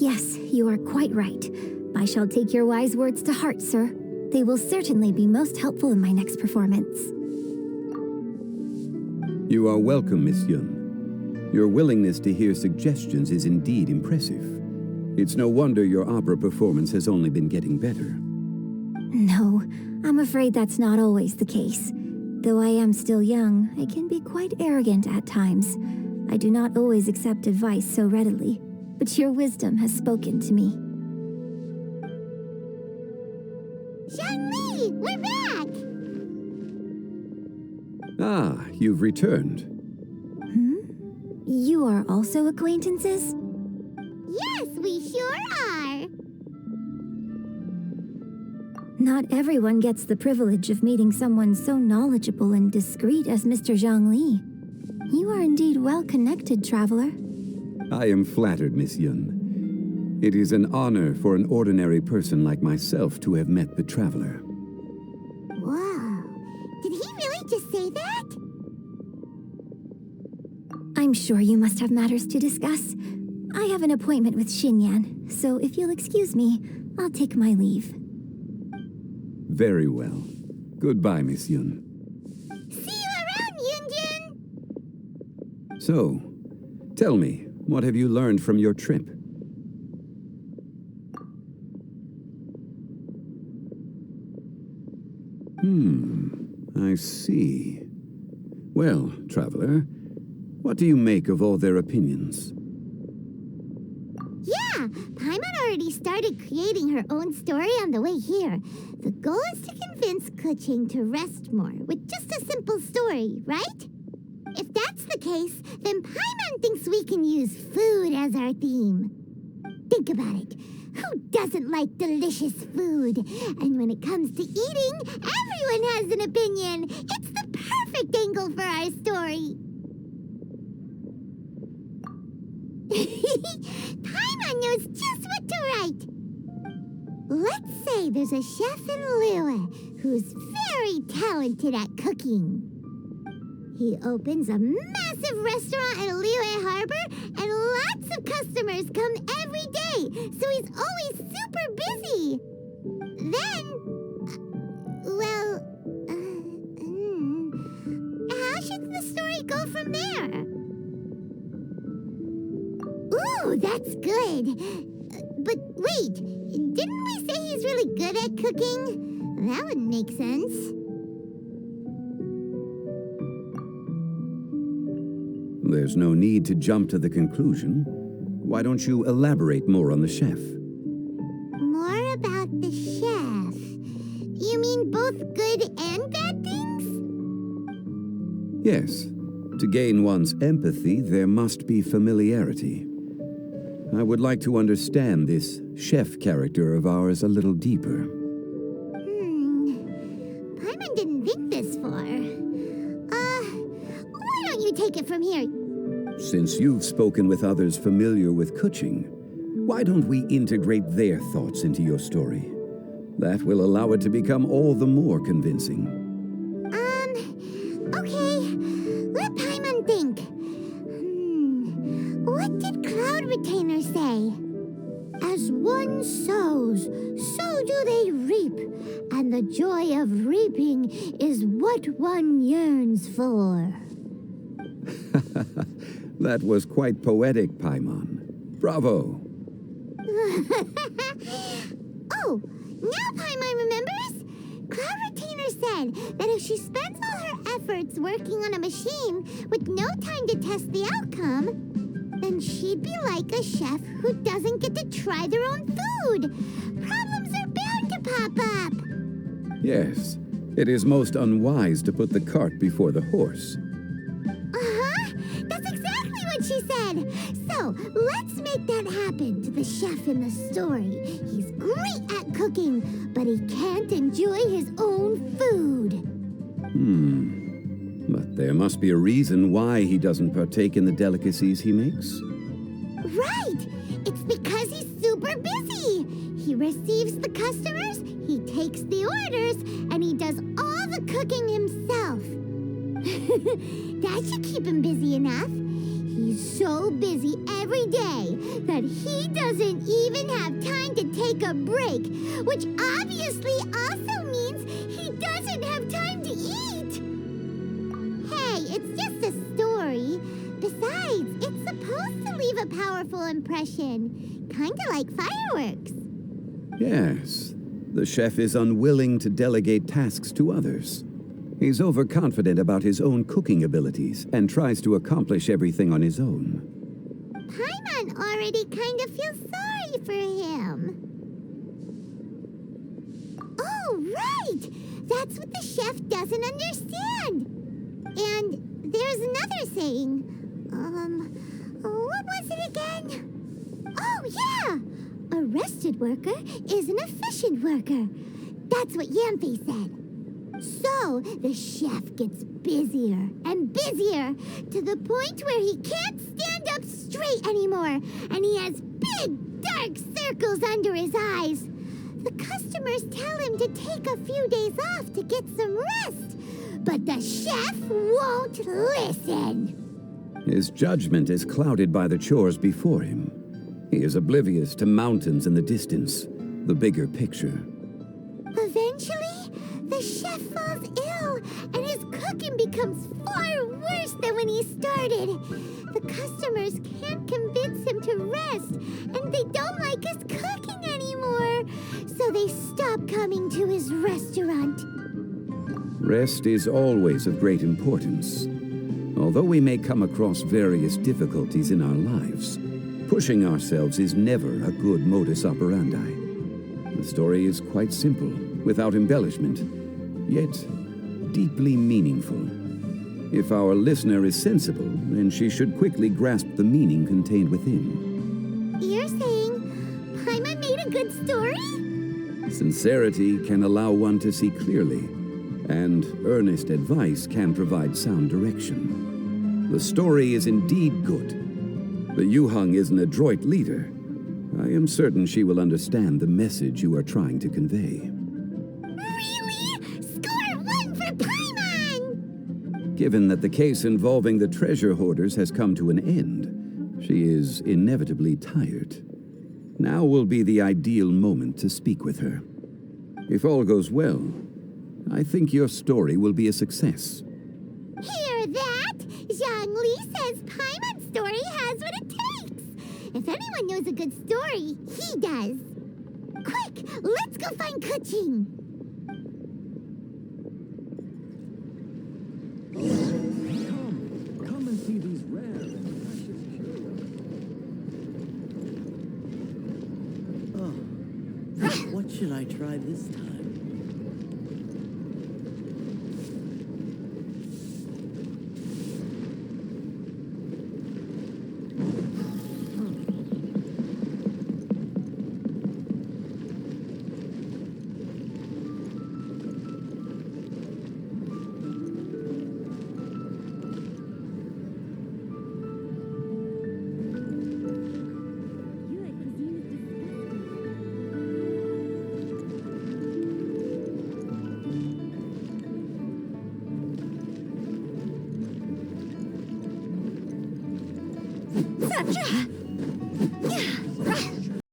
Yes, you are quite right. I shall take your wise words to heart, sir. They will certainly be most helpful in my next performance. You are welcome, Miss Yun. Your willingness to hear suggestions is indeed impressive. It's no wonder your opera performance has only been getting better. No, I'm afraid that's not always the case. Though I am still young, I can be quite arrogant at times. I do not always accept advice so readily, but your wisdom has spoken to me. Zhangli, we're back! Ah, you've returned. You are also acquaintances? Yes, we sure are! Not everyone gets the privilege of meeting someone so knowledgeable and discreet as Mr. Zhangli. You are indeed well-connected, traveler. I am flattered, Miss Yun. It is an honor for an ordinary person like myself to have met the traveler. Whoa, did he really just say that? I'm sure you must have matters to discuss. I have an appointment with Xinyan, so if you'll excuse me, I'll take my leave. Very well. Goodbye, Miss Yun. See you around, Yunjin! So, tell me, what have you learned from your trip? I see. Well, traveler, what do you make of all their opinions? Yeah, Paimon already started creating her own story on the way here. The goal is to convince Kuching to rest more with just a simple story, right? If that's the case, then Paimon thinks we can use food as our theme. Think about it. Who doesn't like delicious food? And when it comes to eating, everyone has an opinion. It's the perfect angle for our story. Paimon knows just what to write. Let's say there's a chef in Liyue who's very talented at cooking. He opens a massive restaurant at Liyue Harbor, and lots of customers come every day, so he's always super busy. Then, how should the story go from there? Ooh, that's good. But wait, didn't we say he's really good at cooking? That wouldn't make sense. There's no need to jump to the conclusion. Why don't you elaborate more on the chef? More about the chef. You mean both good and bad things? Yes. To gain one's empathy, there must be familiarity. I would like to understand this chef character of ours a little deeper. Paimon didn't think this far. Why don't you take it from here? Since you've spoken with others familiar with Kuching, why don't we integrate their thoughts into your story? That will allow it to become all the more convincing. Okay. Let Paimon think. What did Cloud Retainer say? As one sows, so do they reap, and the joy of reaping is what one yearns for. That was quite poetic, Paimon. Bravo! Oh, now Paimon remembers? Cloud Retainer said that if she spends all her efforts working on a machine with no time to test the outcome, then she'd be like a chef who doesn't get to try their own food. Problems are bound to pop up. Yes, it is most unwise to put the cart before the horse. That's exactly what she said. So, let's make that happen to the chef in the story. He's great at cooking, but he can't enjoy his own food. But there must be a reason why he doesn't partake in the delicacies he makes. Right! It's because he's super busy. He receives the customers, he takes the orders, and he does all the cooking himself. That should keep him busy enough. He's He's so busy every day that he doesn't even have time to take a break, which obviously also means he doesn't have time to eat. Hey, it's just a story. Besides, it's supposed to leave a powerful impression, kinda like fireworks. Yes, the chef is unwilling to delegate tasks to others. He's overconfident about his own cooking abilities and tries to accomplish everything on his own. Paimon already kind of feels sorry for him. Oh, right! That's what the chef doesn't understand. And there's another saying. What was it again? Oh, yeah! A rested worker is an efficient worker. That's what Yamfe said. So, the chef gets busier and busier to the point where he can't stand up straight anymore, and he has big, dark circles under his eyes. The customers tell him to take a few days off to get some rest, but the chef won't listen. His judgment is clouded by the chores before him. He is oblivious to mountains in the distance, the bigger picture. Eventually, the chef falls ill, and his cooking becomes far worse than when he started. The customers can't convince him to rest, and they don't like his cooking anymore, so they stop coming to his restaurant. Rest is always of great importance. Although we may come across various difficulties in our lives, pushing ourselves is never a good modus operandi. The story is quite simple, without embellishment, yet deeply meaningful. If our listener is sensible, then she should quickly grasp the meaning contained within. You're saying Paimon made a good story? Sincerity can allow one to see clearly, and earnest advice can provide sound direction. The story is indeed good. The Yuhang is an adroit leader. I am certain she will understand the message you are trying to convey. Really? Score 1 for Paimon! Given that the case involving the treasure hoarders has come to an end, she is inevitably tired. Now will be the ideal moment to speak with her. If all goes well, I think your story will be a success. Hear that? Zhang Li says Paimon's story has what it takes. If anyone knows a good story, he does. Quick, let's go find Kuching. Come and see these rare and precious curios. Oh, what should I try this time? Sandra!